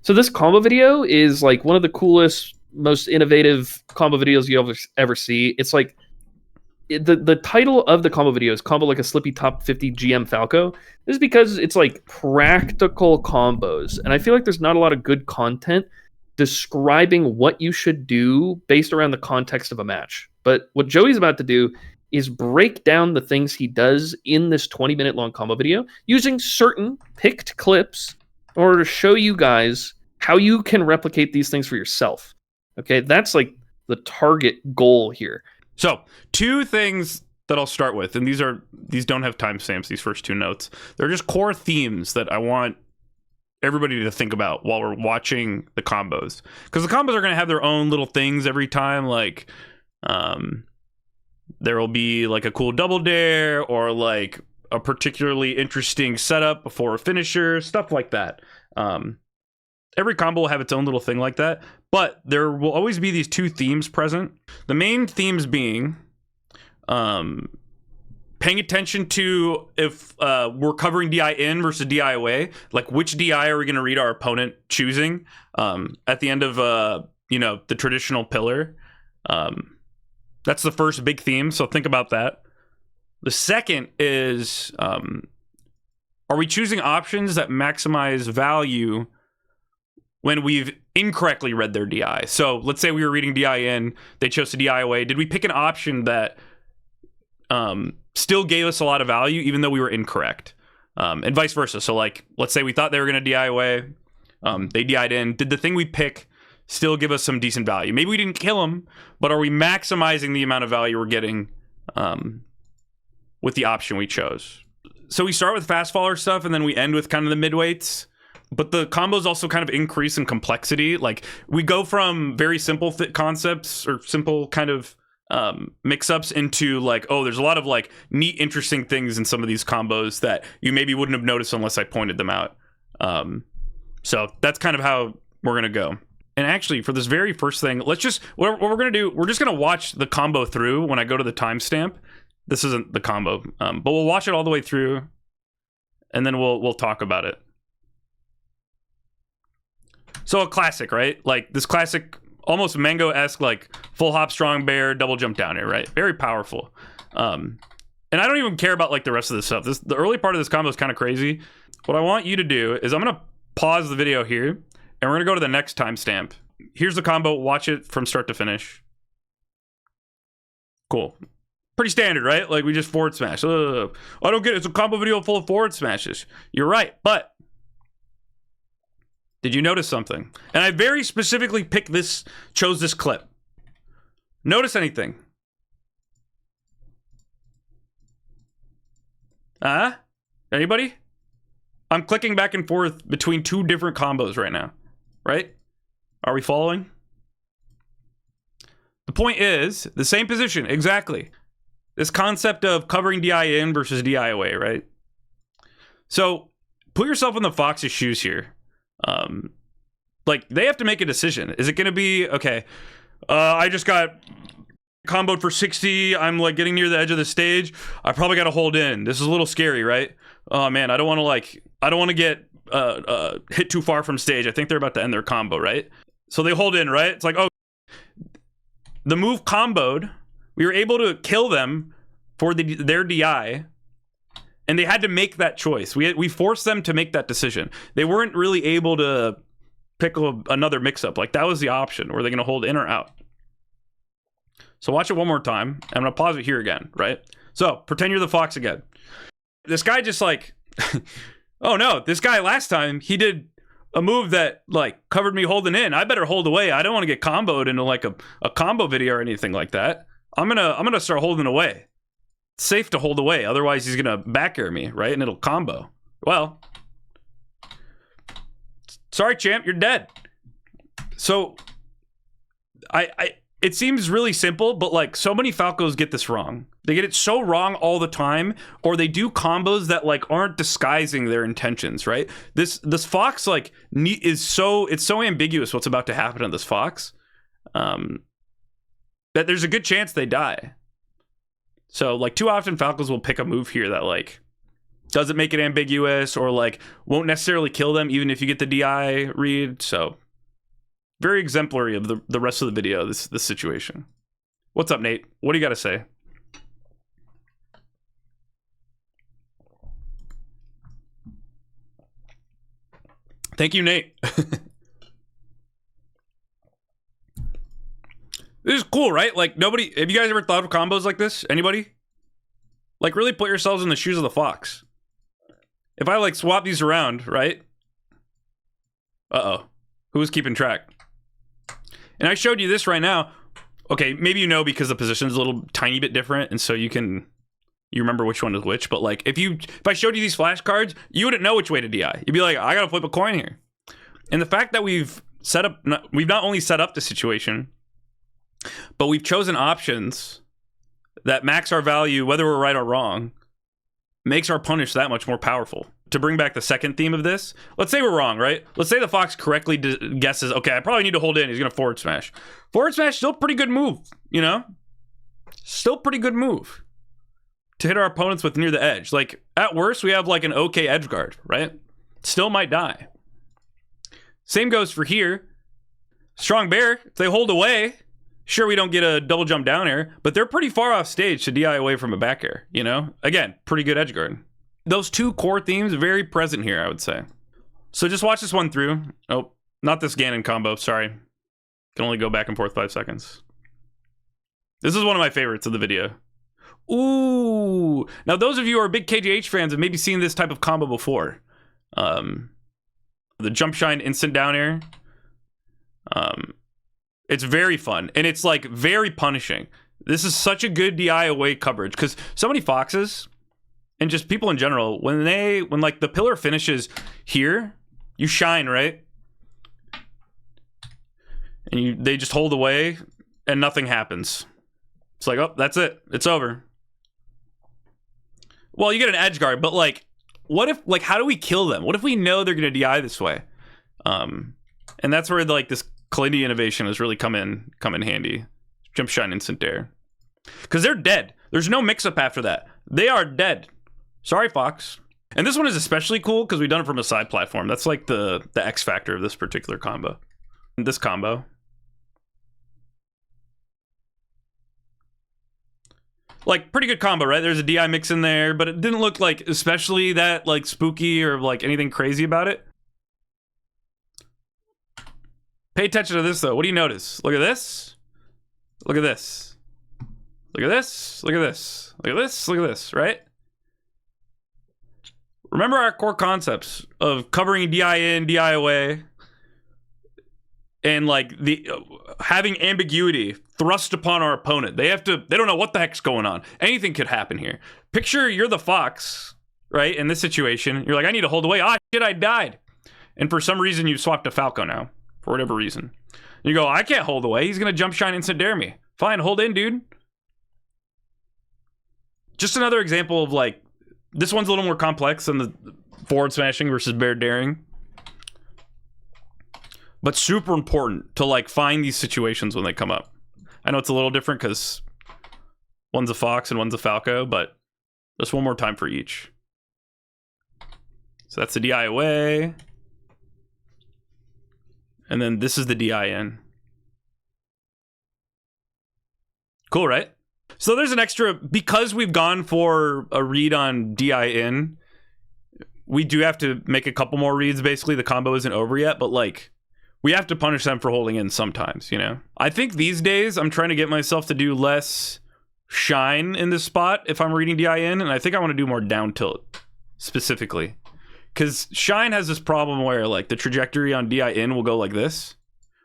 So this combo video is like one of the coolest, most innovative combo videos you'll ever see. It's like the title of the combo video is combo like a Slippi top 50 GM Falco. This is because it's like practical combos, and I feel like there's not a lot of good content describing what you should do based around the context of a match. But what Joey's about to do is break down the things he does in this 20-minute long combo video using certain picked clips in order to show you guys how you can replicate these things for yourself. Okay, that's like the target goal here. So, two things that I'll start with, and these don't have timestamps, these first two notes. They're just core themes that I want everybody to think about while we're watching the combos. Because the combos are going to have their own little things every time, like there will be like a cool double Dair or like a particularly interesting setup before a finisher, stuff like that. Every combo will have its own little thing like that, but there will always be these two themes present. The main themes being paying attention to if we're covering DI in versus DI away, like which DI are we going to read our opponent choosing at the end of the traditional pillar. That's the first big theme, so think about that. The second is, are we choosing options that maximize value when we've incorrectly read their DI? So let's say we were reading DI in, they chose to DI away. Did we pick an option that still gave us a lot of value even though we were incorrect? And vice versa. So like, let's say we thought they were going to DI away, they DI'd in. Did the thing we pick still give us some decent value? Maybe we didn't kill them, but are we maximizing the amount of value we're getting with the option we chose? So we start with fast faller stuff and then we end with kind of the mid-weights. But the combos also kind of increase in complexity. Like we go from very simple concepts or simple kind of mix-ups into like, oh, there's a lot of like neat, interesting things in some of these combos that you maybe wouldn't have noticed unless I pointed them out. So that's kind of how we're going to go. And actually, for this very first thing, let's just, what we're going to do, we're just going to watch the combo through when I go to the timestamp. This isn't the combo, but we'll watch it all the way through, and then we'll talk about it. So a classic, right? Like this classic, almost Mango-esque, like full hop, strong Bair, double jump down here, right? Very powerful. And I don't even care about like the rest of this stuff. The early part of this combo is kind of crazy. What I want you to do is I'm going to pause the video here, and we're going to go to the next timestamp. Here's the combo. Watch it from start to finish. Cool. Pretty standard, right? Like we just forward smash. I don't get it. It's a combo video full of forward smashes. You're right, but did you notice something? And I very specifically chose this clip. Notice anything? Anybody? I'm clicking back and forth between two different combos right now, right? Are we following? The point is, the same position, exactly. This concept of covering DI in versus DI away, right? So, put yourself in the Fox's shoes here. Like, they have to make a decision. Is it going to be, okay, I just got comboed for 60. I'm, like, getting near the edge of the stage. I probably got to hold in. This is a little scary, right? Oh, man, I don't want to get hit too far from stage. I think they're about to end their combo, right? So they hold in, right? It's like, oh, the move comboed. We were able to kill them for their DI, and they had to make that choice. We forced them to make that decision. They weren't really able to pick another mix-up. Like, that was the option. Were they going to hold in or out? So watch it one more time. I'm going to pause it here again, right? So pretend you're the Fox again. This guy just like, oh no, this guy last time, he did a move that like covered me holding in. I better hold away. I don't want to get comboed into like a combo video or anything like that. I'm gonna start holding away. It's safe to hold away. Otherwise he's gonna back air me, right? And it'll combo. Well, sorry champ, you're dead. So it seems really simple, but like so many Falcos get this wrong. They get it so wrong all the time, or they do combos that like aren't disguising their intentions, right? This Fox like it's so ambiguous what's about to happen to this Fox, that there's a good chance they die. So like too often Falcos will pick a move here that like doesn't make it ambiguous, or like won't necessarily kill them even if you get the DI read. So very exemplary of the rest of the video, this situation. What's up, Nate? What do you got to say? Thank you, Nate. This is cool, right? Like, nobody... Have you guys ever thought of combos like this? Anybody? Like, really put yourselves in the shoes of the fox. If I, like, swap these around, right? Uh-oh. Who's keeping track? And I showed you this right now. Okay, maybe you know because the position's a little tiny bit different, and so you remember which one is which. But, like, if I showed you these flashcards, you wouldn't know which way to DI. You'd be like, I gotta flip a coin here. And the fact that we've not only set up the situation, but we've chosen options that max our value, whether we're right or wrong, makes our punish that much more powerful. To bring back the second theme of this, let's say we're wrong, right? Let's say the fox correctly guesses, okay, I probably need to hold in. He's going to forward smash. Forward smash, still pretty good move, you know? Still pretty good move to hit our opponents with near the edge. Like, at worst, we have like an okay edge guard, right? Still might die. Same goes for here. Strong Bair, if they hold away, sure, we don't get a double jump down air, but they're pretty far off stage to DI away from a back air, you know? Again, pretty good edge guard. Those two core themes very present here, I would say. So just watch this one through. Oh, not this Ganon combo, sorry. Can only go back and forth 5 seconds. This is one of my favorites of the video. Ooh. Now, those of you who are big KGH fans have maybe seen this type of combo before. The jump shine instant down air. It's very fun, and it's like very punishing. This is such a good DI away coverage because so many foxes and just people in general, when like the pillar finishes here, you shine, right? And they just hold away and nothing happens. It's like, oh, that's it. It's over. Well, you get an edge guard, but like, what if, like, how do we kill them? What if we know they're going to DI this way? And that's where like this Kalindi innovation has really come in handy. Jump shine instant Dair. Because they're dead. There's no mix-up after that. They are dead. Sorry, Fox. And this one is especially cool because we've done it from a side platform. That's like the X factor of this particular combo. This combo. Like, pretty good combo, right? There's a DI mix in there, but it didn't look like especially that like spooky or like anything crazy about it. Pay attention to this, though. What do you notice? Look at this. Look at this. Look at this. Look at this. Look at this. Look at this, right? Remember our core concepts of covering DI in, DI away, and like having ambiguity thrust upon our opponent. They don't know what the heck's going on. Anything could happen here. Picture you're the fox, right? In this situation, you're like, I need to hold away. Ah, shit, I died. And for some reason, you've swapped to Falco now. For whatever reason. You go, I can't hold away. He's going to jump shine instant Dair me. Fine, hold in, dude. Just another example of like, this one's a little more complex than the forward smashing versus Bair daring. But super important to like find these situations when they come up. I know it's a little different because one's a fox and one's a Falco, but just one more time for each. So that's the DI away. And then this is the DI in. Cool, right? So there's an extra, because we've gone for a read on DI in, we do have to make a couple more reads, basically. The combo isn't over yet, but like, we have to punish them for holding in sometimes, you know? I think these days, I'm trying to get myself to do less shine in this spot if I'm reading DI in, and I think I want to do more down tilt, specifically. Because shine has this problem where like the trajectory on DI in will go like this,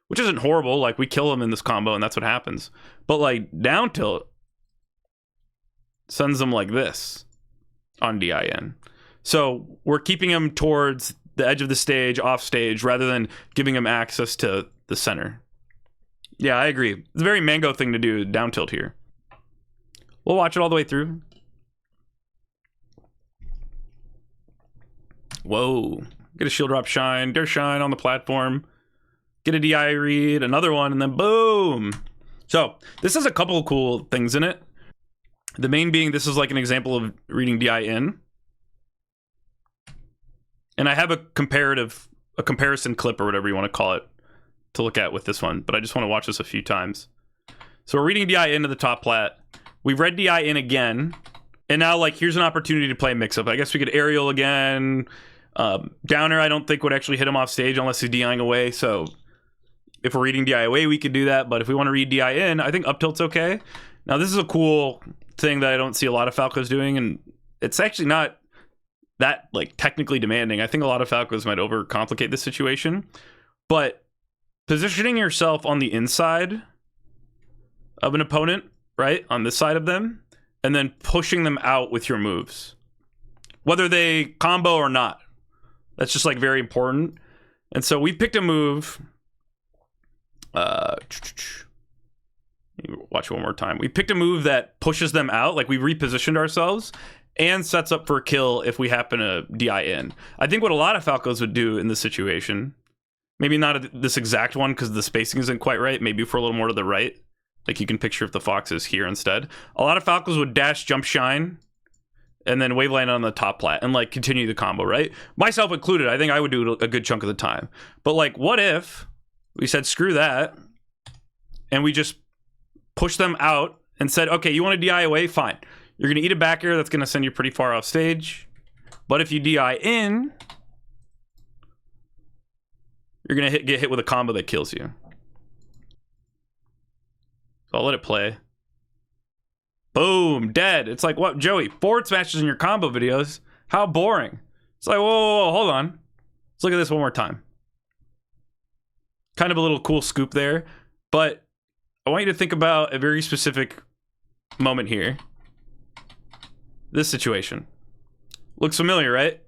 which isn't horrible. Like we kill them in this combo and that's what happens. But like down tilt sends them like this on DI in. So we're keeping them towards the edge of the stage, off stage, rather than giving them access to the center. Yeah, I agree. It's a very mango thing to do, down tilt here. We'll watch it all the way through. Whoa. Get a shield drop shine, Dair shine on the platform. Get a DI read, another one, and then boom. So this has a couple of cool things in it. The main being this is like an example of reading DI in. And I have a comparison clip or whatever you want to call it to look at with this one, but I just want to watch this a few times. So we're reading DI into the top plat. We've read DI in again, and now like here's an opportunity to play mix-up. I guess we could aerial again. Downer I don't think would actually hit him off stage unless he's DIing away, so if we're reading DI away, we could do that, but if we want to read DI in, I think Uptilt's okay. Now this is a cool thing that I don't see a lot of Falcos doing, and it's actually not that like technically demanding. I think a lot of Falcos might overcomplicate this situation, but positioning yourself on the inside of an opponent, right, on this side of them, and then pushing them out with your moves, whether they combo or not. That's just like very important. And so we picked a move. Watch one more time. We picked a move that pushes them out, like we repositioned ourselves, and sets up for a kill if we happen to DI in. I think what a lot of Falcos would do in this situation, maybe not this exact one because the spacing isn't quite right, maybe for a little more to the right, like you can picture if the Fox is here instead. A lot of Falcos would dash, jump, shine, and then wave line on the top plat and like continue the combo, right? Myself included, I think I would do it a good chunk of the time. But like, what if we said, screw that, and we just pushed them out and said, okay, you want to DI away? Fine. You're going to eat a back air that's going to send you pretty far off stage. But if you DI in, you're going to get hit with a combo that kills you. So I'll let it play. Boom, dead. It's like, what, Joey? Forward smashes in your combo videos? How boring. It's like, whoa, hold on. Let's look at this one more time. Kind of a little cool scoop there. But I want you to think about a very specific moment here. This situation. Looks familiar, right?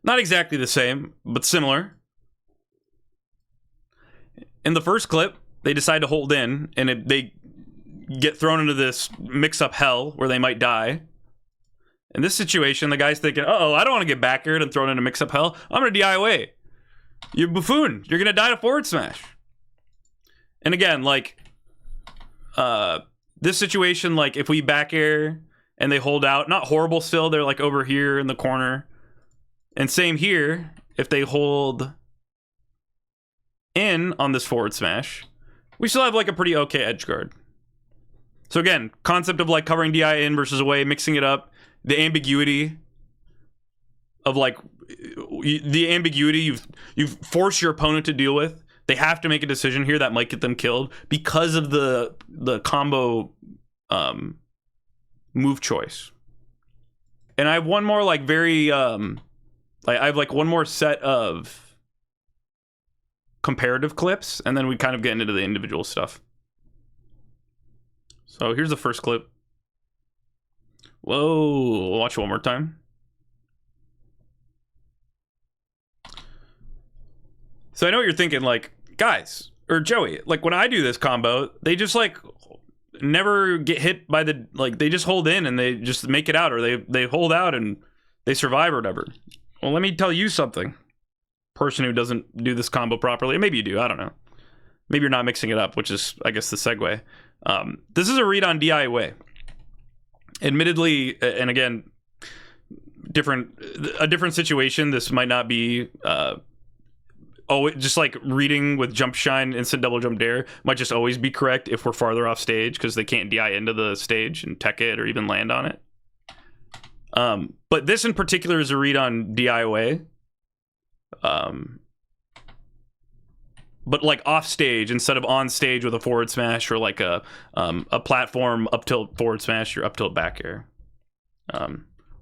Not exactly the same, but similar. In the first clip, they decide to hold in, and they get thrown into this mix-up hell where they might die. In this situation, the guy's thinking, uh-oh, I don't want to get back aired and thrown into mix-up hell. I'm going to DI away. You buffoon. You're going to die to forward smash. And again, like, this situation, like, if we back air and they hold out, not horrible still, they're, like, over here in the corner. And same here, if they hold in on this forward smash, we still have, like, a pretty okay edge guard. So again, concept of, like, covering DI in versus away, mixing it up, the ambiguity of, like, the ambiguity you've forced your opponent to deal with. They have to make a decision here that might get them killed because of the combo move choice. And I have one more like very I have like one more set of comparative clips, and then we kind of get into the individual stuff. So here's the first clip. Whoa, we'll watch it one more time. So I know what you're thinking, like, guys, or Joey, like when I do this combo, they just like never get hit by the, like they just hold in and they just make it out, or they hold out and they survive or whatever. Well, let me tell you something. Person who doesn't do this combo properly, maybe you do, I don't know. Maybe you're not mixing it up, which is, I guess, the segue. This is a read on DI away. Admittedly, and again, a different situation. This might not be just like reading with jump shine, instant double jump Dair might just always be correct if we're farther off stage because they can't DI into the stage and tech it or even land on it. But this in particular is a read on DI away. But like off stage instead of on stage with a forward smash or like a platform up tilt forward smash or up tilt back air.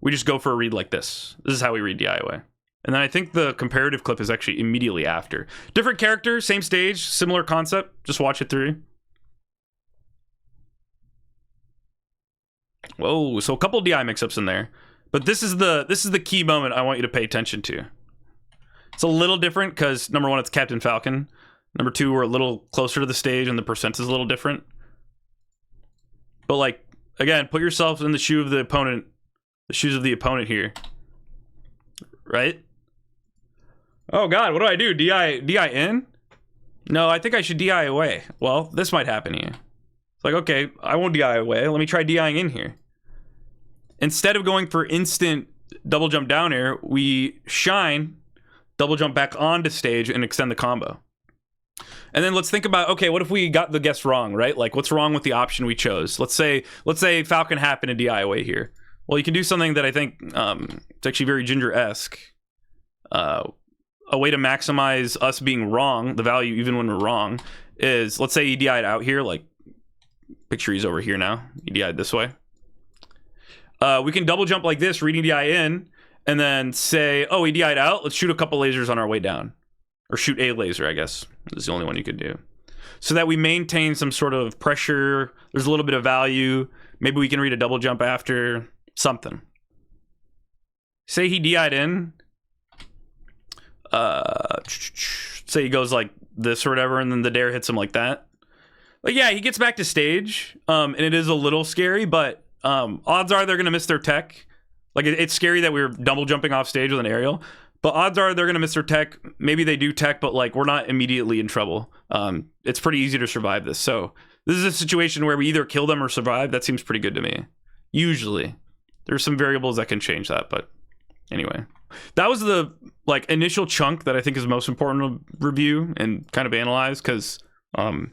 We just go for a read like this. This is how we read DI away. And then I think the comparative clip is actually immediately after. Different character, same stage, similar concept. Just watch it through. Whoa, so a couple DI mix-ups in there. But this is the key moment I want you to pay attention to. It's a little different because number one, it's Captain Falcon. Number two, we're a little closer to the stage and the percent is a little different. But like, again, put yourself in the shoes of the opponent here. Right? Oh God, what do I do? DI in? No, I think I should DI away. Well, this might happen here. It's like, okay, I won't DI away. Let me try DIing in here. Instead of going for instant double jump down air, we shine, double jump back onto stage, and extend the combo. And then let's think about, okay, what if we got the guess wrong, right? Like, what's wrong with the option we chose? Let's say Falcon happened to DI away here. Well, you can do something that I think it's actually very Ginger-esque. A way to maximize us being wrong, the value even when we're wrong, is, let's say he DI'd out here, like, picture he's over here now. He DI'd this way. We can double jump like this, reading DI in, and then say, oh, he DI'd out. Let's shoot a couple lasers on our way down. Or shoot a laser, I guess. Is the only one you could do. So that we maintain some sort of pressure. There's a little bit of value. Maybe we can read a double jump after. Something. Say he DI'd in. Say he goes like this or whatever, and then the Dair hits him like that. Like, yeah, he gets back to stage. And it is a little scary, but odds are they're going to miss their tech. Like, it's scary that we're double jumping off stage with an aerial. But odds are they're going to miss their tech. Maybe they do tech, but like we're not immediately in trouble. It's pretty easy to survive this. So this is a situation where we either kill them or survive. That seems pretty good to me. Usually. There's some variables that can change that, but anyway. That was the like initial chunk that I think is most important to review and kind of analyze, because I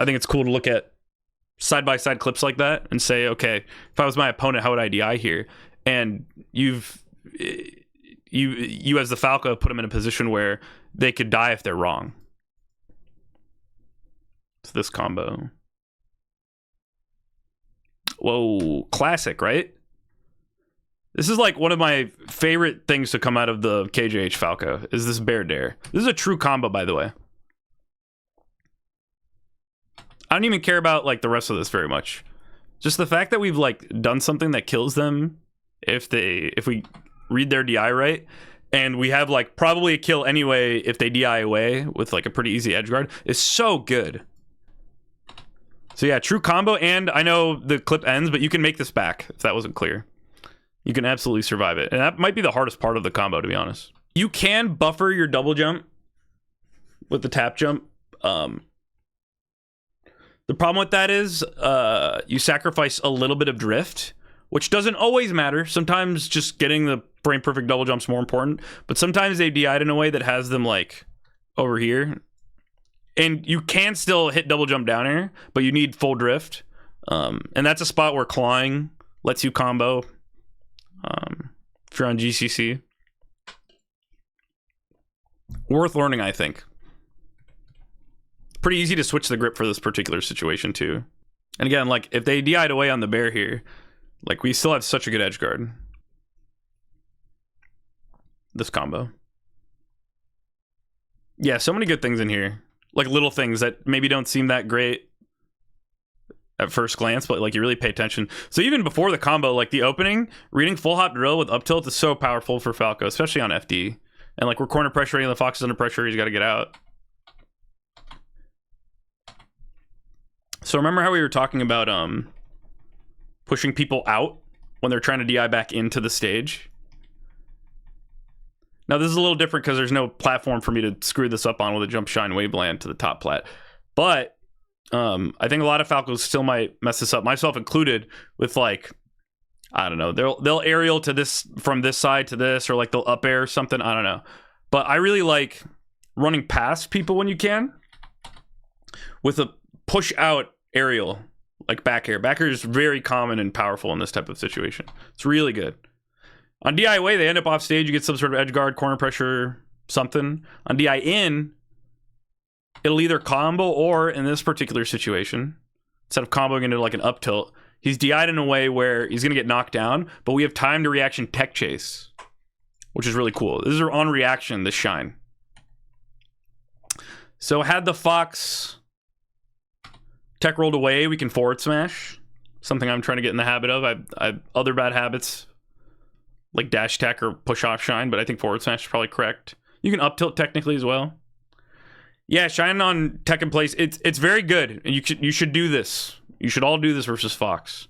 think it's cool to look at side-by-side clips like that and say, okay, if I was my opponent, how would I DI here? And you as the Falco put them in a position where they could die if they're wrong. It's this combo. Whoa, classic, right? This is like one of my favorite things to come out of the KJH Falco, is this Bair Dair. This is a true combo, by the way. I don't even care about like the rest of this very much. Just the fact that we've like done something that kills them if we read their DI right, and we have like probably a kill anyway if they DI away with like a pretty easy edge guard, is so good. So yeah, true combo, and I know the clip ends, but you can make this back if that wasn't clear. You can absolutely survive it, and that might be the hardest part of the combo, to be honest. You can buffer your double jump with the tap jump. The problem with that is you sacrifice a little bit of drift, which doesn't always matter. Sometimes just getting the frame perfect double jump's more important, but sometimes they DI'd in a way that has them like over here. And you can still hit double jump down air, but you need full drift. And that's a spot where clawing lets you combo if you're on GCC. Worth learning, I think. Pretty easy to switch the grip for this particular situation, too. And again, like, if they DI'd away on the Bair here, like, we still have such a good edge guard. This combo. Yeah, so many good things in here. Like, little things that maybe don't seem that great at first glance, but, like, you really pay attention. So even before the combo, like, the opening, reading full hop drill with Uptilt is so powerful for Falco, especially on FD. And, like, we're corner pressuring, the Fox is under pressure, he's got to get out. So remember how we were talking about pushing people out when they're trying to DI back into the stage? Now this is a little different because there's no platform for me to screw this up on with a jump shine waveland to the top plat. But I think a lot of Falcos still might mess this up, myself included, with like, I don't know, they'll aerial to this from this side to this, or like they'll up air something, I don't know. But I really like running past people when you can with a push out aerial, like back air. Back air is very common and powerful in this type of situation. It's really good. On DI away, they end up off stage, you get some sort of edge guard, corner pressure, something. On DI in, it'll either combo, or in this particular situation, instead of comboing into like an up tilt, he's DI'd in a way where he's going to get knocked down, but we have time to reaction tech chase, which is really cool. This is on reaction, this shine. So had the Fox tech rolled away, we can forward smash. Something I'm trying to get in the habit of. I have other bad habits, like dash tech or push off shine, but I think forward smash is probably correct. You can up tilt technically as well. Yeah, shine on tech in place. It's very good, and you should do this. You should all do this versus Fox.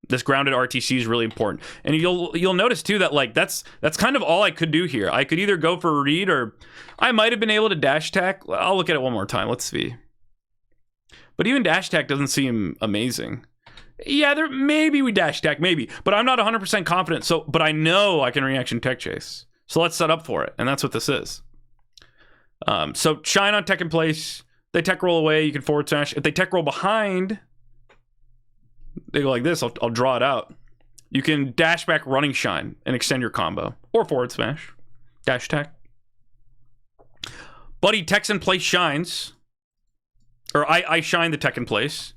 This grounded RTC is really important, and you'll notice too that like that's kind of all I could do here. I could either go for a read, or I might have been able to dash tech. I'll look at it one more time. Let's see. But even dash attack doesn't seem amazing. Yeah, there maybe we dash attack, maybe. But I'm not 100% confident, but I know I can reaction tech chase. So let's set up for it, and that's what this is. So shine on tech in place. They tech roll away, you can forward smash. If they tech roll behind, they go like this. I'll draw it out. You can dash back running shine and extend your combo. Or forward smash. Dash attack. Buddy techs in place shines. Or I shine the tech in place.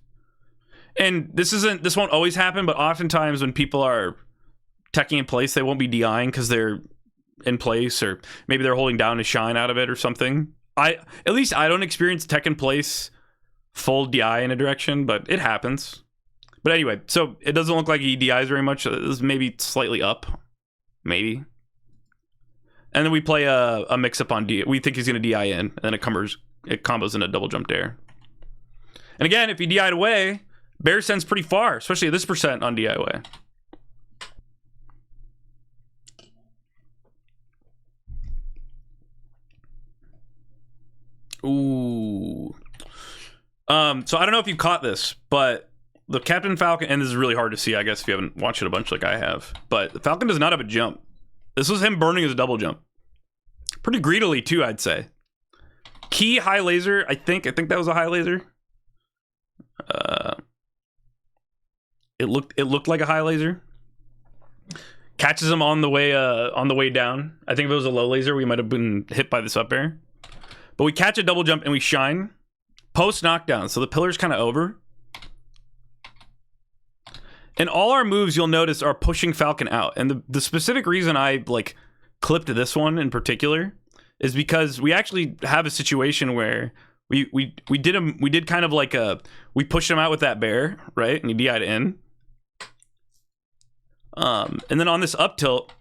And this won't always happen, but oftentimes when people are teching in place, they won't be DIing because they're in place, or maybe they're holding down to shine out of it or something. At least I don't experience tech in place full DI in a direction, but it happens. But anyway, so it doesn't look like he DIs very much. It's maybe slightly up. Maybe. And then we play a mix-up on D. We think he's going to DI in, and then it combos in a double jump Dair. And again, if he DI'd away, Bair sends pretty far, especially at this percent on DI away. Ooh. So I don't know if you caught this, but the Captain Falcon, and this is really hard to see, I guess, if you haven't watched it a bunch like I have, but the Falcon does not have a jump. This was him burning his double jump. Pretty greedily, too, I'd say. Key high laser, I think that was a high laser. It looked like a high laser. Catches him on the way down. I think if it was a low laser, we might have been hit by this up air. But we catch a double jump and we shine post knockdown, so the pillar's kind of over. And all our moves, you'll notice, are pushing Falcon out. And the specific reason I clipped this one in particular is because we actually have a situation where we did kind of like we pushed him out with that Bair, right? And he DI'd in. And then on this up tilt,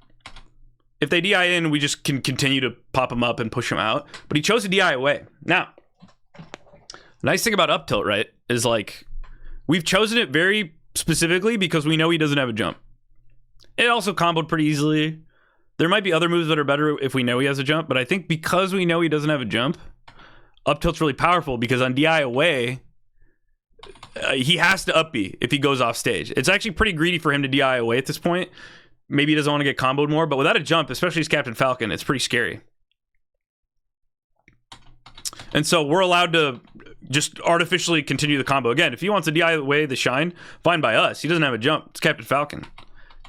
if they DI in, we just can continue to pop him up and push him out. But he chose to DI away. Now, the nice thing about up tilt, right, is we've chosen it very specifically because we know he doesn't have a jump. It also comboed pretty easily. There might be other moves that are better if we know he has a jump, but I think because we know he doesn't have a jump, up tilt's really powerful because on DI away, he has to up B if he goes off stage. It's actually pretty greedy for him to DI away at this point. Maybe he doesn't want to get comboed more, but without a jump, especially as Captain Falcon, it's pretty scary. And so we're allowed to just artificially continue the combo. Again, if he wants to DI away the shine, fine by us. He doesn't have a jump. It's Captain Falcon.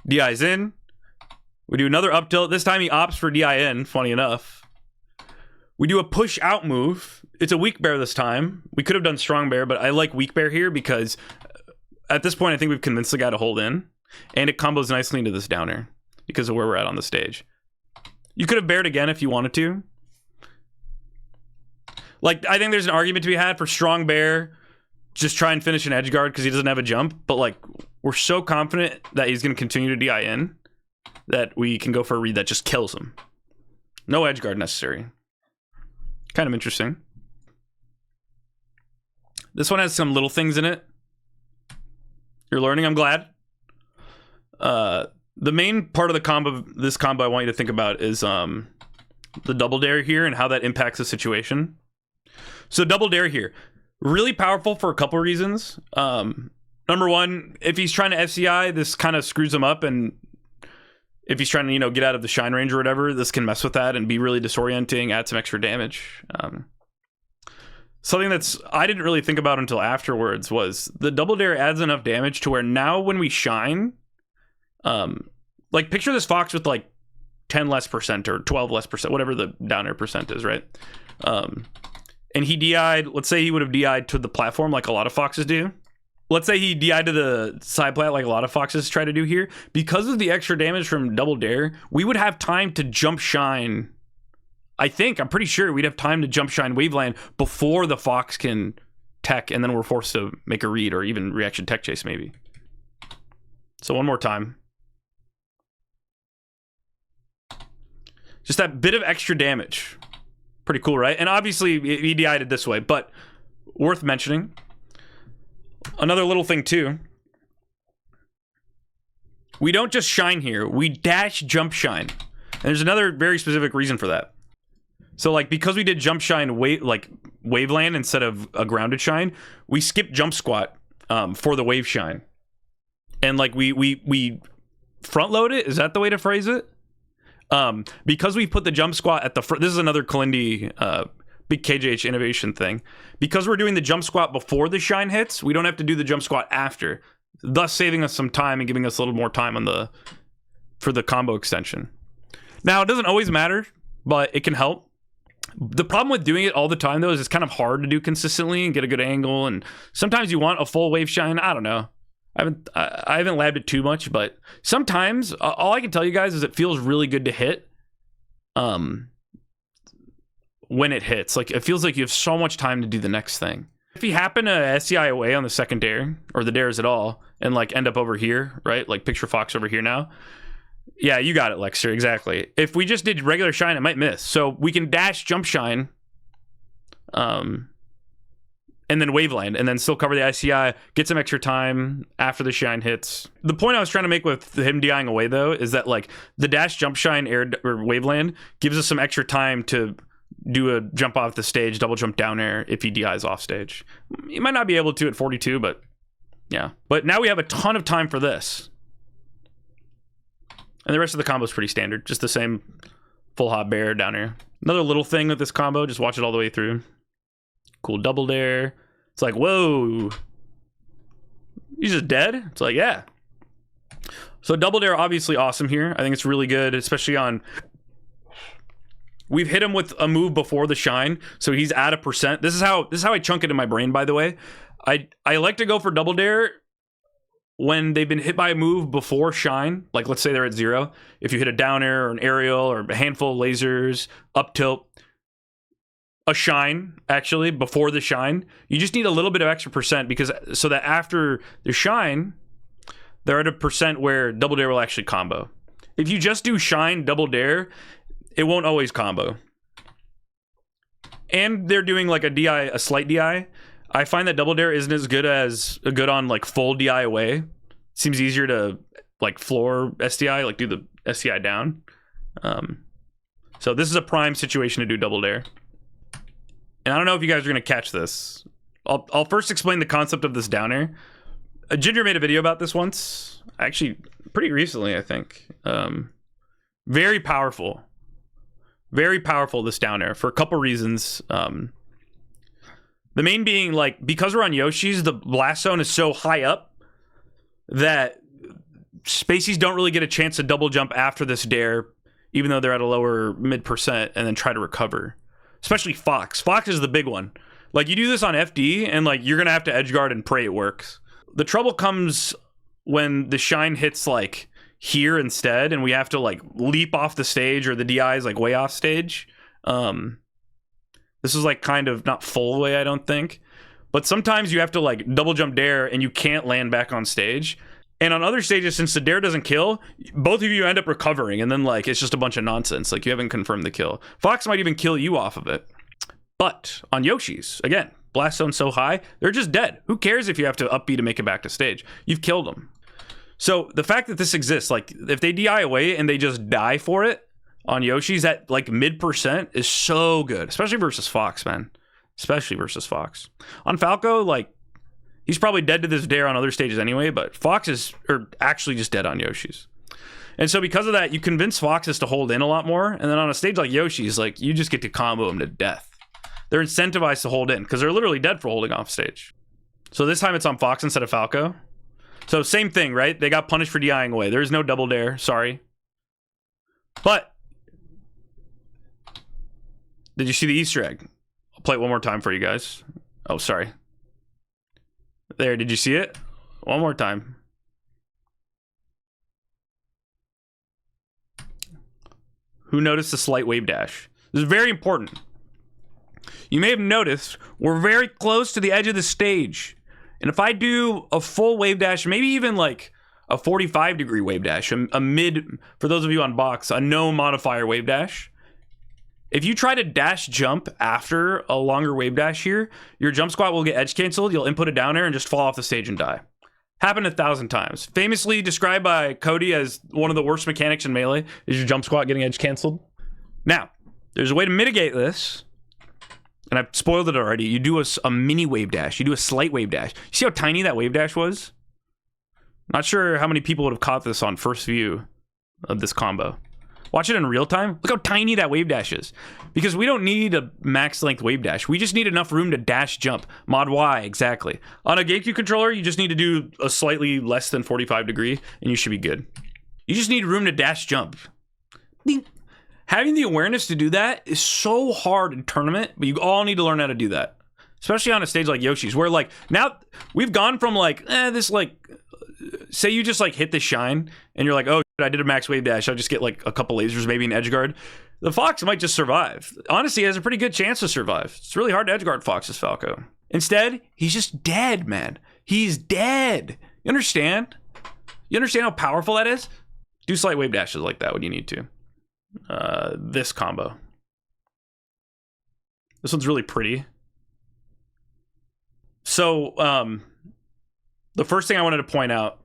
DI's in. We do another up tilt. This time he opts for DI in, funny enough. We do a push out move. It's a weak Bair this time. We could have done strong Bair, but I like weak Bair here because at this point, I think we've convinced the guy to hold in. And it combos nicely into this downer because of where we're at on the stage. You could have Baired again if you wanted to. I think there's an argument to be had for strong Bair. Just try and finish an edge guard because he doesn't have a jump. But we're so confident that he's going to continue to DI in that we can go for a read that just kills him. No edge guard necessary. Kind of interesting. This one has some little things in it. You're learning, I'm glad. The main part of this combo I want you to think about is the double Dair here and how that impacts the situation. So double Dair here, really powerful for a couple of reasons. Number one, if he's trying to FCI, this kind of screws him up, and if he's trying to get out of the shine range or whatever, this can mess with that and be really disorienting, add some extra damage. Something I didn't really think about until afterwards was the double Dair adds enough damage to where now when we shine, picture this Fox with 10 less percent or 12 less percent, whatever the down air percent is, right? And he DI'd, let's say he would have DI'd to the platform like a lot of Foxes do. Let's say he DI'd to the side plat like a lot of Foxes try to do here. Because of the extra damage from double Dair, we would have time to jump shine. I'm pretty sure we'd have time to jump shine Waveland before the Fox can tech, and then we're forced to make a read or even reaction tech chase maybe. So one more time. Just that bit of extra damage. Pretty cool, right? And obviously, he DI'd it this way, but worth mentioning. Another little thing, too. We don't just shine here. We dash jump shine. And there's another very specific reason for that. So like because we did jump shine waveland instead of a grounded shine, we skipped jump squat for the wave shine, and like we front load it. Is that the way to phrase it? Because we put the jump squat at the front. This is another Kalindi big KJH innovation thing. Because we're doing the jump squat before the shine hits, we don't have to do the jump squat after, thus saving us some time and giving us a little more time on for the combo extension. Now it doesn't always matter, but it can help. The problem with doing it all the time though is it's kind of hard to do consistently and get a good angle, and sometimes you want a full wave shine. I don't know. I haven't labbed it too much, but sometimes all I can tell you guys is it feels really good to hit when it hits. Like it feels like you have so much time to do the next thing. If you happen to SCI away on the second Dair or the Dairs at all and like end up over here, right? Like picture Fox over here now. Yeah, you got it, Lexter. Exactly. If we just did regular shine, it might miss. So we can dash jump shine, and then waveland, and then still cover the ICI, get some extra time after the shine hits. The point I was trying to make with him DIing away, though, is that like the dash jump shine air or waveland gives us some extra time to do a jump off the stage, double jump down air if he DIs off stage. You might not be able to at 42, but yeah. But now we have a ton of time for this. And the rest of the combo is pretty standard. Just the same full hop Bair down here. Another little thing with this combo, just watch it all the way through. Cool double Dair. It's like, whoa. He's just dead? It's like, yeah. So double Dair, obviously awesome here. I think it's really good, especially on... We've hit him with a move before the shine, so he's at a percent. This is how I chunk it in my brain, by the way. I like to go for double Dair when they've been hit by a move before shine, like let's say they're at 0. If you hit a down air or an aerial or a handful of lasers, up tilt, a shine, actually, before the shine, you just need a little bit of extra percent because so that after the shine, they're at a percent where double Dair will actually combo. If you just do shine, double Dair, it won't always combo. And they're doing like a slight DI. I find that double Dair isn't as good on like full DI away. Seems easier to like floor SDI, like do the SDI down. So this is a prime situation to do double Dair. And I don't know if you guys are gonna catch this. I'll first explain the concept of this down air. Ginger made a video about this once, actually pretty recently, I think. Very powerful, this down air for a couple reasons. The main being, like, because we're on Yoshi's, the blast zone is so high up that Spaceys don't really get a chance to double jump after this Dair, even though they're at a lower mid percent, and then try to recover. Especially Fox. Fox is the big one. Like, you do this on FD, and, like, you're going to have to edgeguard and pray it works. The trouble comes when the shine hits, like, here instead, and we have to, like, leap off the stage, or the DI is, like, way off stage. This is like kind of not full way, I don't think. But sometimes you have to like double jump Dair and you can't land back on stage. And on other stages, since the Dair doesn't kill, both of you end up recovering. And then like it's just a bunch of nonsense. Like you haven't confirmed the kill. Fox might even kill you off of it. But on Yoshi's, again, blast zone so high, they're just dead. Who cares if you have to up B to make it back to stage? You've killed them. So the fact that this exists, like if they DI away and they just die for it, on Yoshi's at like mid percent is so good, especially versus Fox, man. Especially versus Fox. On Falco, like he's probably dead to this Dair on other stages anyway, but Fox is actually just dead on Yoshi's. And so because of that, you convince Foxes to hold in a lot more, and then on a stage like Yoshi's, like you just get to combo them to death. They're incentivized to hold in because they're literally dead for holding off stage. So this time it's on Fox instead of Falco. So same thing, right? They got punished for DIing away. There's no double Dair, sorry. But did you see the Easter egg? I'll play it one more time for you guys. Oh, sorry. There, did you see it? One more time. Who noticed the slight wave dash? This is very important. You may have noticed we're very close to the edge of the stage. And if I do a full wave dash, maybe even like a 45-degree wave dash, a mid, for those of you on box, a no modifier wave dash, if you try to dash jump after a longer wave dash here, your jump squat will get edge canceled. You'll input it down air and just fall off the stage and die. Happened 1,000 times. Famously described by Cody as one of the worst mechanics in Melee is your jump squat getting edge canceled. Now, There's a way to mitigate this. And I've spoiled it already. You do a mini wave dash. You do a slight wave dash. You see how tiny that wave dash was? Not sure how many people would have caught this on first view of this combo. Watch it in real time. Look how tiny that wave dash is. Because we don't need a max length wave dash. We just need enough room to dash jump. Mod Y, exactly. On a GameCube controller, you just need to do a slightly less than 45 degree, and you should be good. You just need room to dash jump. Bing. Having the awareness to do that is so hard in tournament, but you all need to learn how to do that. Especially on a stage like Yoshi's, where like, now we've gone from like, this like, say you just like hit the shine, and you're like, oh, I did a max wave dash, I'll just get like a couple lasers, maybe an edge guard. The Fox might just survive. Honestly, he has a pretty good chance to survive. It's really hard to edge guard Fox's Falco. Instead, he's just dead, man. He's dead. You understand? You understand how powerful that is? Do slight wave dashes like that when you need to. This combo. This one's really pretty. So, the first thing I wanted to point out,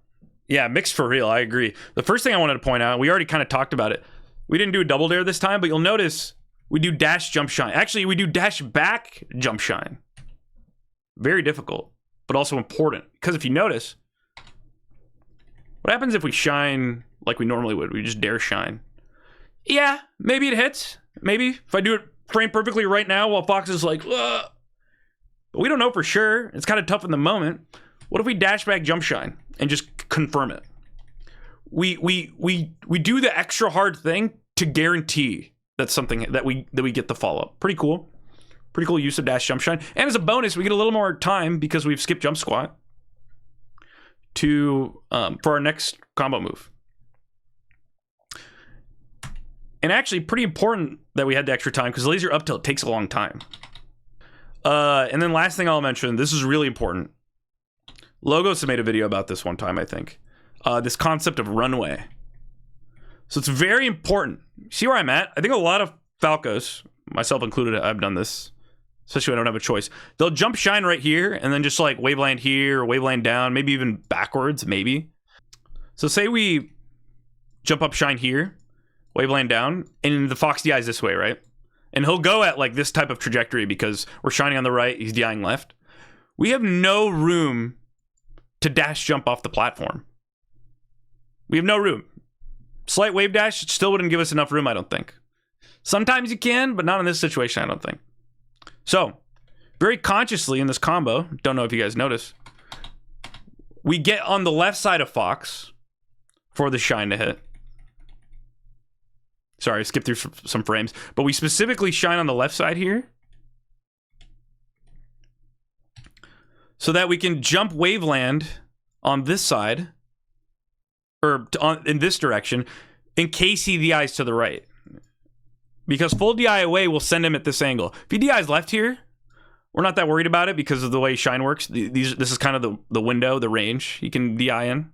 yeah, mixed for real, I agree. The first thing I wanted to point out, we already kind of talked about it. We didn't do a double dare this time, but you'll notice we do dash jump shine. Actually, we do dash back jump shine. Very difficult, but also important. Because if you notice, what happens if we shine like we normally would? We just dare shine. Yeah, maybe it hits. Maybe. If I do it frame perfectly right now while Fox is like, ugh. But we don't know for sure. It's kind of tough in the moment. What if we dash back jump shine and just confirm it? We do the extra hard thing to guarantee that's something that we get the follow up. Pretty cool. Pretty cool use of dash jump shine. And as a bonus, we get a little more time because we've skipped jump squat to for our next combo move. And actually, pretty important that we had the extra time because laser up tilt takes a long time. And then last thing I'll mention, this is really important. Logos made a video about this one time, I think. This concept of runway. So it's very important. See where I'm at? I think a lot of Falcos, myself included, I've done this, especially when I don't have a choice. They'll jump shine right here and then just like waveland here or waveland down, maybe even backwards, maybe. So say we jump up shine here, waveland down, and the Fox DIs this way, right? And he'll go at like this type of trajectory because we're shining on the right, he's DIing left. We have no room to dash jump off the platform. We have no room. Slight wave dash still wouldn't give us enough room, I don't think. Sometimes you can, but not in this situation, I don't think. So, very consciously in this combo, don't know if you guys notice, we get on the left side of Fox for the shine to hit. Sorry, I skipped through some frames, but we specifically shine on the left side here so that we can jump waveland on this side, or in this direction, in case he DIs to the right. Because full DI away will send him at this angle. If he DIs left here, we're not that worried about it because of the way shine works. This is kind of the window, the range he can DI in.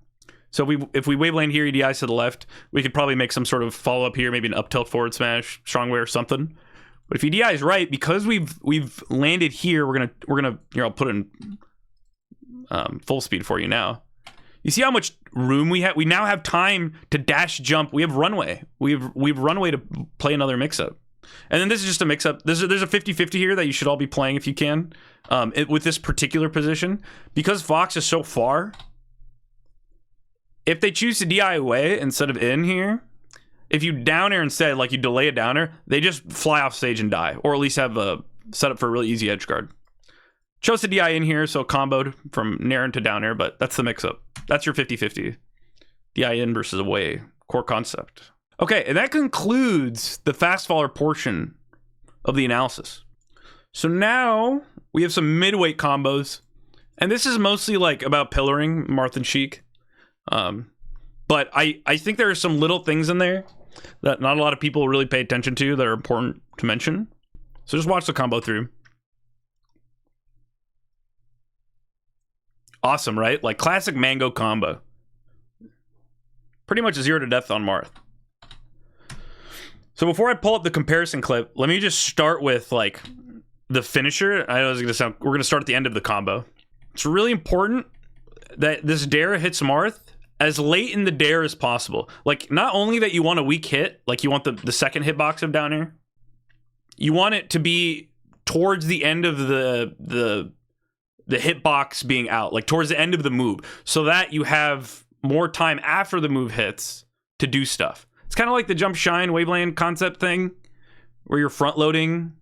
So if we waveland here, he DIs to the left, we could probably make some sort of follow-up here, maybe an up-tilt forward smash, strongway or something. But if he DIs right, because we've landed here, we're gonna here, I'll put it in full speed for you now. You see how much room we have? We now have time to dash jump. We have runway. We've runway to play another mix-up. And then this is just a mix-up. There's a 50-50 here that you should all be playing if you can. With this particular position. Because Fox is so far, if they choose to DI away instead of in here, if you down air instead, like you delay a down air, they just fly off stage and die. Or at least have a setup for a really easy edge guard. Chose to DI in here, so comboed from nair to down air, but that's the mix-up. That's your 50-50. DI in versus away. Core concept. Okay, and that concludes the fast faller portion of the analysis. So now we have some midweight combos. And this is mostly like about pillaring Marth and Sheik. But I think there are some little things in there that not a lot of people really pay attention to that are important to mention. So just watch the combo through. Awesome, right? Like classic mango combo. Pretty much 0 to death on Marth. So before I pull up the comparison clip, let me just start with like the finisher. I know it's gonna sound, we're gonna start at the end of the combo. It's really important that this Dair hits Marth as late in the Dair as possible. Like not only that you want a weak hit, like you want the second hitbox of down air, you want it to be towards the end of the hitbox being out, like towards the end of the move, so that you have more time after the move hits to do stuff. It's kind of like the jump shine waveland concept thing, where you're front loading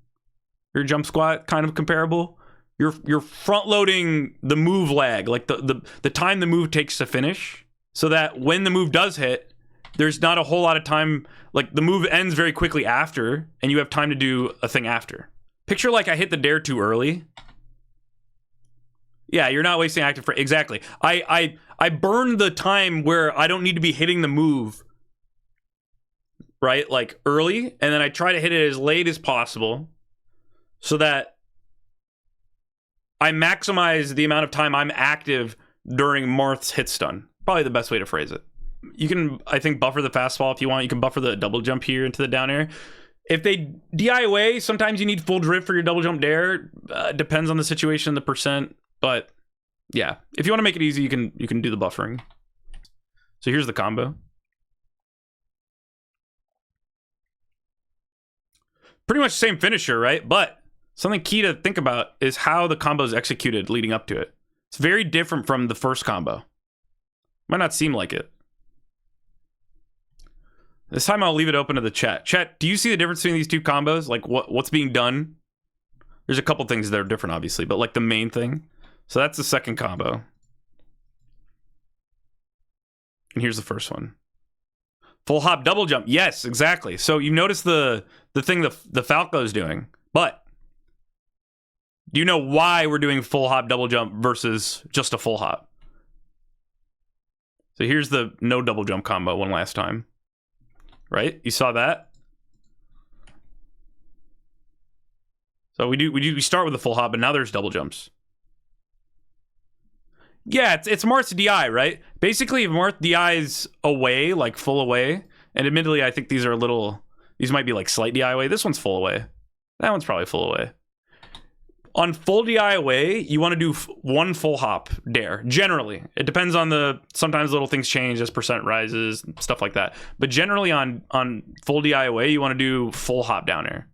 your jump squat, kind of comparable. You're front loading the move lag, like the time the move takes to finish, so that when the move does hit, there's not a whole lot of time. Like the move ends very quickly after, and you have time to do a thing after. Picture like I hit the Dair too early. Yeah, you're not wasting active frame. Exactly. I burn the time where I don't need to be hitting the move, right? Like early, and then I try to hit it as late as possible, so that I maximize the amount of time I'm active during Marth's hit stun. Probably the best way to phrase it. You can, I think, buffer the fastball if you want. You can buffer the double jump here into the down air. If they DI away, sometimes you need full drift for your double jump Dair. Depends on the situation, the percent. But yeah, if you want to make it easy, you can do the buffering. So here's the combo. Pretty much the same finisher, right? But something key to think about is how the combo is executed leading up to it. It's very different from the first combo. Might not seem like it. This time I'll leave it open to the chat. Chat, do you see the difference between these two combos? Like what's being done? There's a couple things that are different, obviously, but like the main thing. So that's the second combo. And here's the first one. Full hop double jump. Yes, exactly. So you notice the thing the Falco is doing, but do you know why we're doing full hop double jump versus just a full hop? So here's the no double jump combo one last time. Right? You saw that? So we start with the full hop, but now there's double jumps. Yeah, it's Marth's DI, right? Basically, if Marth DI's away, like full away, and admittedly, I think these might be like slight DI away. This one's full away. That one's probably full away. On full DI away, you want to do one full hop Dair. Generally, it depends on sometimes little things change as percent rises, stuff like that. But generally, on full DI away, you want to do full hop down air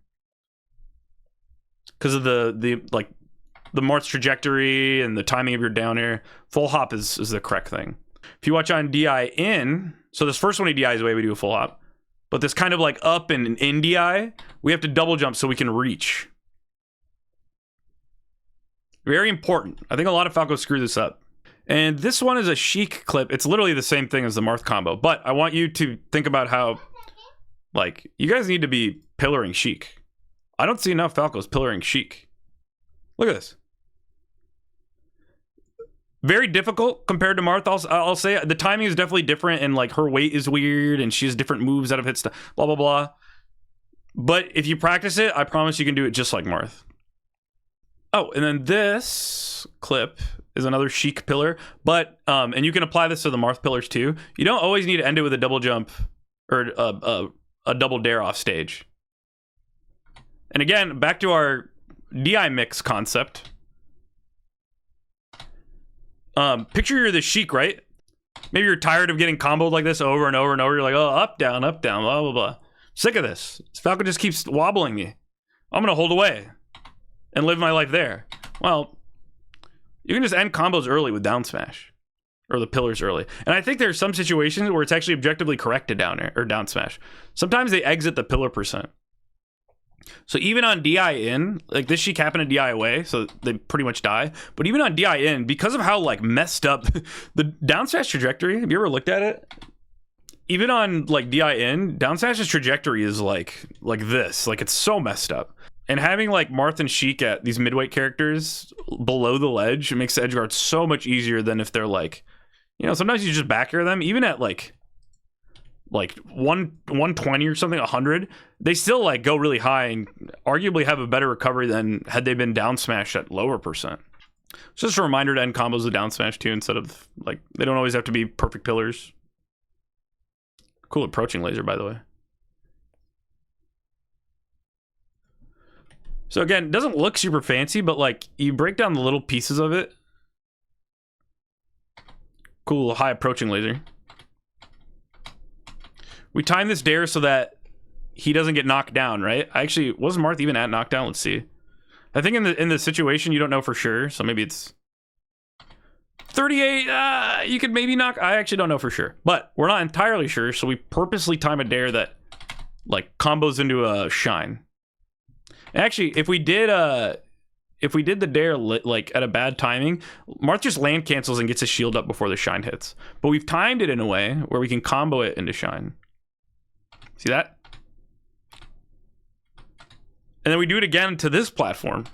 because of the Marth's trajectory and the timing of your down air. Full hop is the correct thing. If you watch on DI in, so this first one he DIs away, we do a full hop. But this kind of like up and in DI, we have to double jump so we can reach. Very important. I think a lot of Falcos screw this up. And this one is a Sheik clip. It's literally the same thing as the Marth combo. But I want you to think about how, like, you guys need to be pillaring Sheik. I don't see enough Falcos pillaring Sheik. Look at this. Very difficult compared to Marth. I'll say the timing is definitely different, and like her weight is weird, and she has different moves out of hit stuff. Blah blah blah. But if you practice it, I promise you can do it just like Marth. Oh, and then this clip is another Sheik pillar, but and you can apply this to the Marth pillars too. You don't always need to end it with a double jump or a double Dair off stage. And again, back to our DI mix concept. Picture you're the Sheik, right? Maybe you're tired of getting comboed like this over and over and over. You're like, oh, up, down, blah, blah, blah. Sick of this. This Falco just keeps wobbling me. I'm going to hold away and live my life there. Well, you can just end combos early with down smash. Or the pillars early. And I think there's some situations where it's actually objectively correct to down air or down smash. Sometimes they exit the pillar percent. So even on DI in, like this Sheik happened to DI away, so they pretty much die. But even on DI in, because of how like messed up the down smash trajectory, have you ever looked at it? Even on like DI in, down smash's trajectory is like this. Like it's so messed up. And having like Marth and Sheik at these midweight characters below the ledge, it makes the edge guard so much easier than if they're like, you know, sometimes you just back air them, even at like 120 or something, 100, they still like go really high and arguably have a better recovery than had they been down smashed at lower percent. It's just a reminder to end combos with down smash too, instead of like, they don't always have to be perfect pillars. Cool approaching laser, by the way. So again, it doesn't look super fancy, but like you break down the little pieces of it. Cool high approaching laser. We time this Dair so that he doesn't get knocked down, right? Actually, wasn't Marth even at knockdown? Let's see. I think in the situation you don't know for sure, so maybe it's 38. You could maybe knock. I actually don't know for sure, but we're not entirely sure, so we purposely time a Dair that like combos into a Shine. Actually, if we did the Dair like at a bad timing, Marth just land cancels and gets his shield up before the Shine hits. But we've timed it in a way where we can combo it into Shine. See that? And then we do it again to this platform.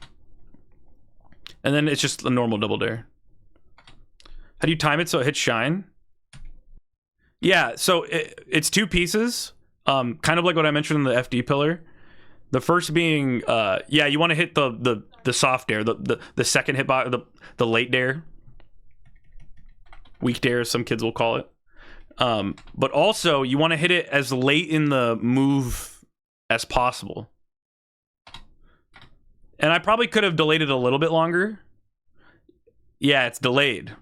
And then it's just a normal double Dair. How do you time it so it hits Shine? Yeah, so it's 2 pieces. Kind of like what I mentioned in the FD pillar. The first being, yeah, you want to hit the soft Dair, the second hitbox, the late Dair. Weak Dair, some kids will call it. But also, you want to hit it as late in the move as possible. And I probably could have delayed it a little bit longer. Yeah, it's delayed.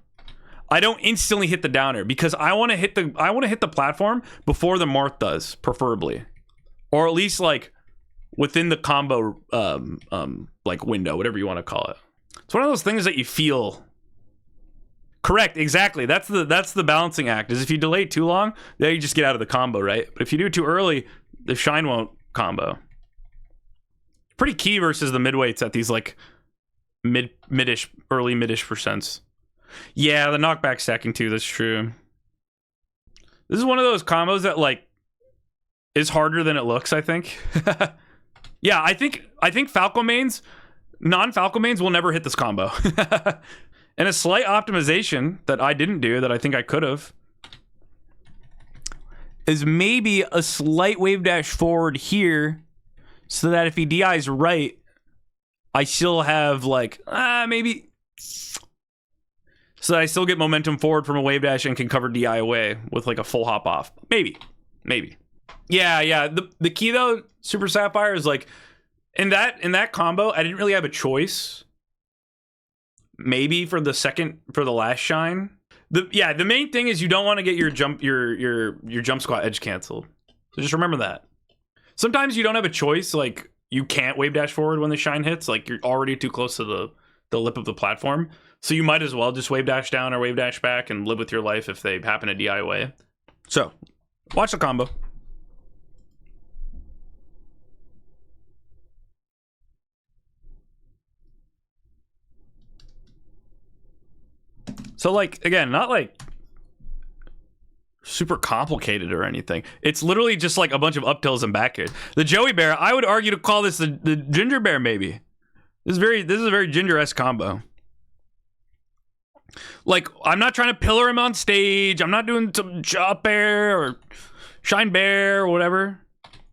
I don't instantly hit the downer because I want to hit the platform before the Marth does, preferably, or at least like within the combo like window, whatever you want to call it. It's one of those things that you feel. Correct, exactly. That's the balancing act. Is if you delay too long, then you just get out of the combo, right? But if you do it too early, the Shine won't combo. Pretty key versus the midweights at these like mid-ish, early mid-ish percents. Yeah, the knockback stacking too, that's true. This is one of those combos that like is harder than it looks, I think. Yeah, I think Falco mains, non-Falco mains will never hit this combo. And a slight optimization that I didn't do that I think I could have is maybe a slight wave dash forward here so that if he DIs right, I still have like maybe so that I still get momentum forward from a wave dash and can cover DI away with like a full hop off. Maybe. Yeah. The key though, Super Sapphire, is like in that combo, I didn't really have a choice. Maybe for the last Shine. The main thing is you don't want to get your jump squat edge canceled. So just remember that. Sometimes you don't have a choice, like you can't wave dash forward when the Shine hits, like you're already too close to the lip of the platform. So you might as well just wave dash down or wave dash back and live with your life if they happen to DI away. So, watch the combo. So like, again, not like super complicated or anything. It's literally just like a bunch of up tilts and back airs. The Joey Bear, I would argue to call this the Ginger Bear maybe. This is a very Ginger-esque combo. Like, I'm not trying to pillar him on stage. I'm not doing some Chop Bear or Shine Bear or whatever.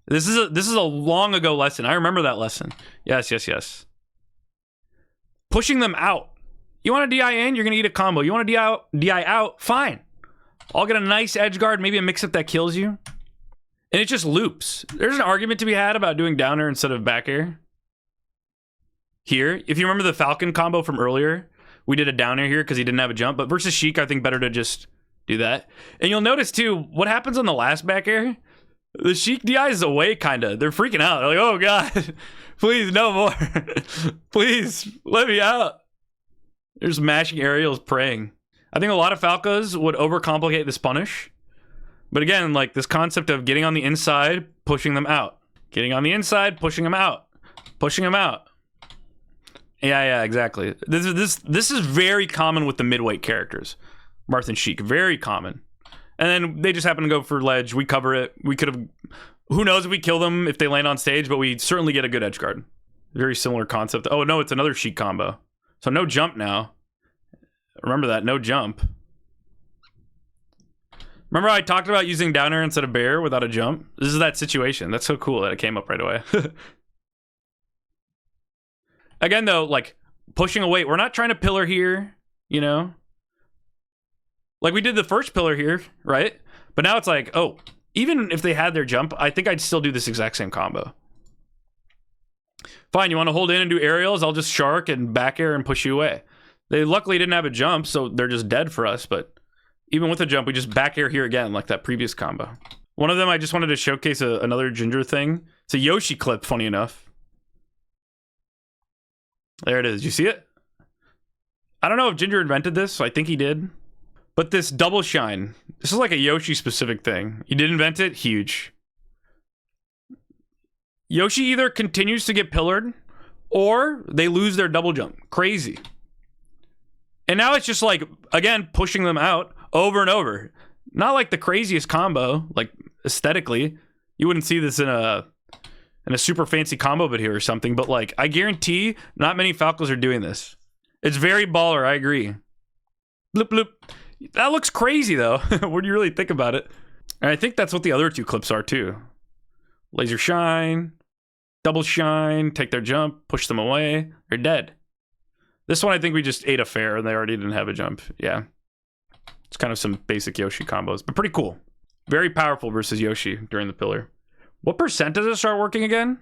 This is a long ago lesson. I remember that lesson. Yes. Pushing them out. You want to DI in, you're going to eat a combo. You want to DI out, fine. I'll get a nice edge guard, maybe a mix-up that kills you. And it just loops. There's an argument to be had about doing downer instead of back air. Here, if you remember the Falcon combo from earlier, we did a downer here because he didn't have a jump. But versus Sheik, I think better to just do that. And you'll notice too, what happens on the last back air? The Sheik DI is away, kind of. They're freaking out. They're like, oh God, please, no more. Please, let me out. They're just mashing aerials, praying. I think a lot of Falcos would overcomplicate this punish. But again, like this concept of getting on the inside, pushing them out. Getting on the inside, pushing them out. Pushing them out. Yeah, exactly. This is very common with the midweight characters. Marth and Sheik, very common. And then they just happen to go for ledge. We cover it. We could have... Who knows if we kill them if they land on stage, but we certainly get a good edge guard. Very similar concept. Oh, no, it's another Sheik combo. So no jump now. Remember that, no jump. Remember I talked about using downer instead of Bair without a jump? This is that situation. That's so cool that it came up right away. Again, though, like, pushing away. We're not trying to pillar here, you know? Like, we did the first pillar here, right? But now it's like, oh, even if they had their jump, I think I'd still do this exact same combo. Fine, you want to hold in and do aerials? I'll just shark and back air and push you away. They luckily didn't have a jump, so they're just dead for us, but even with a jump, we just back air here again, like that previous combo. One of them, I just wanted to showcase another Ginger thing. It's a Yoshi clip, funny enough. There it is. You see it? I don't know if Ginger invented this. I think he did. But this double shine, this is like a Yoshi specific thing. He did invent it. Huge. Yoshi either continues to get pillared or they lose their double jump. Crazy. And now it's just like, again, pushing them out over and over. Not like the craziest combo, like aesthetically. You wouldn't see this in a super fancy combo video or something, but like, I guarantee not many Falcos are doing this. It's very baller, I agree. Bloop, bloop. That looks crazy, though, when you really think about it. And I think that's what the other two clips are, too. Laser shine, double shine, take their jump, push them away, they're dead. This one, I think we just ate a fair, and they already didn't have a jump. Yeah. It's kind of some basic Yoshi combos, but pretty cool. Very powerful versus Yoshi during the pillar. What percent does it start working again?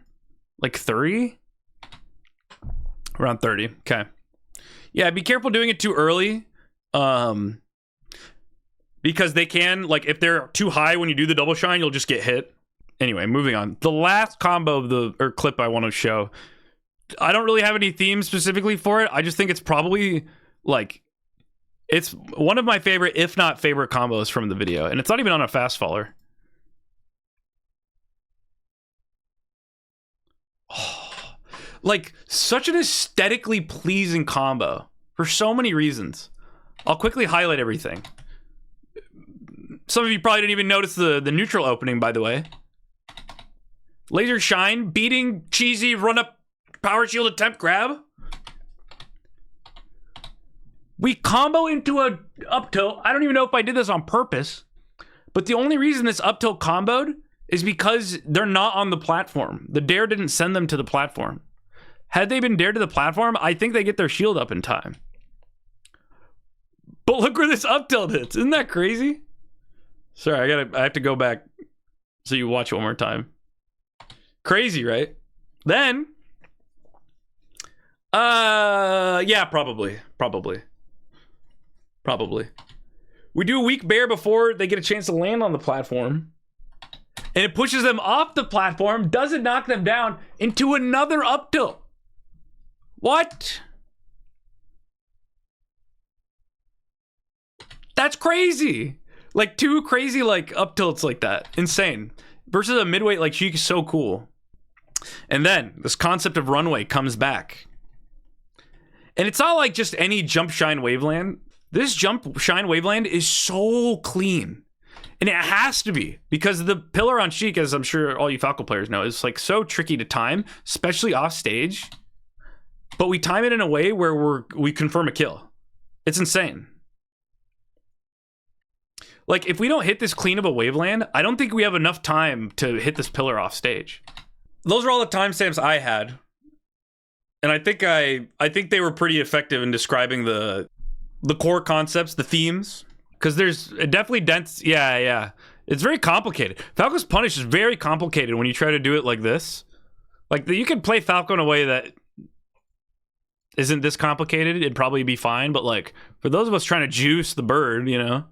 Like 30? Around 30. Okay. Yeah, be careful doing it too early. Because they can, like, if they're too high when you do the double shine, you'll just get hit. Anyway, moving on. The last combo of the clip I want to show, I don't really have any theme specifically for it. I just think it's probably, like, it's one of my favorite, if not favorite, combos from the video. And it's not even on a fast faller. Oh, like, such an aesthetically pleasing combo for so many reasons. I'll quickly highlight everything. Some of you probably didn't even notice the neutral opening, by the way. Laser shine, beating cheesy run up power shield attempt grab. We combo into a up tilt. I don't even know if I did this on purpose, but the only reason this up tilt comboed is because they're not on the platform. The Dair didn't send them to the platform. Had they been Dair to the platform, I think they get their shield up in time. But look where this up tilt hits. Isn't that crazy? Sorry, I have to go back so you watch it one more time. Crazy, right? Then, yeah, probably. We do a weak Bair before they get a chance to land on the platform. And it pushes them off the platform, doesn't knock them down, into another up tilt. What? That's crazy. Like, two crazy, like, up tilts like that. Insane. Versus a midweight like Sheik is so cool. And then, this concept of Runway comes back. And it's not like just any jump shine waveland. This jump shine waveland is so clean. And it has to be. Because the pillar on Sheik, as I'm sure all you Falco players know, is, like, so tricky to time. Especially off stage. But we time it in a way where we confirm a kill. It's insane. Like, if we don't hit this clean of a waveland, I don't think we have enough time to hit this pillar off stage. Those are all the timestamps I had. And I think they were pretty effective in describing the core concepts, the themes. Because there's definitely dense, yeah. It's very complicated. Falco's Punish is very complicated when you try to do it like this. Like, you can play Falco in a way that isn't this complicated, it'd probably be fine. But, like, for those of us trying to juice the bird, you know,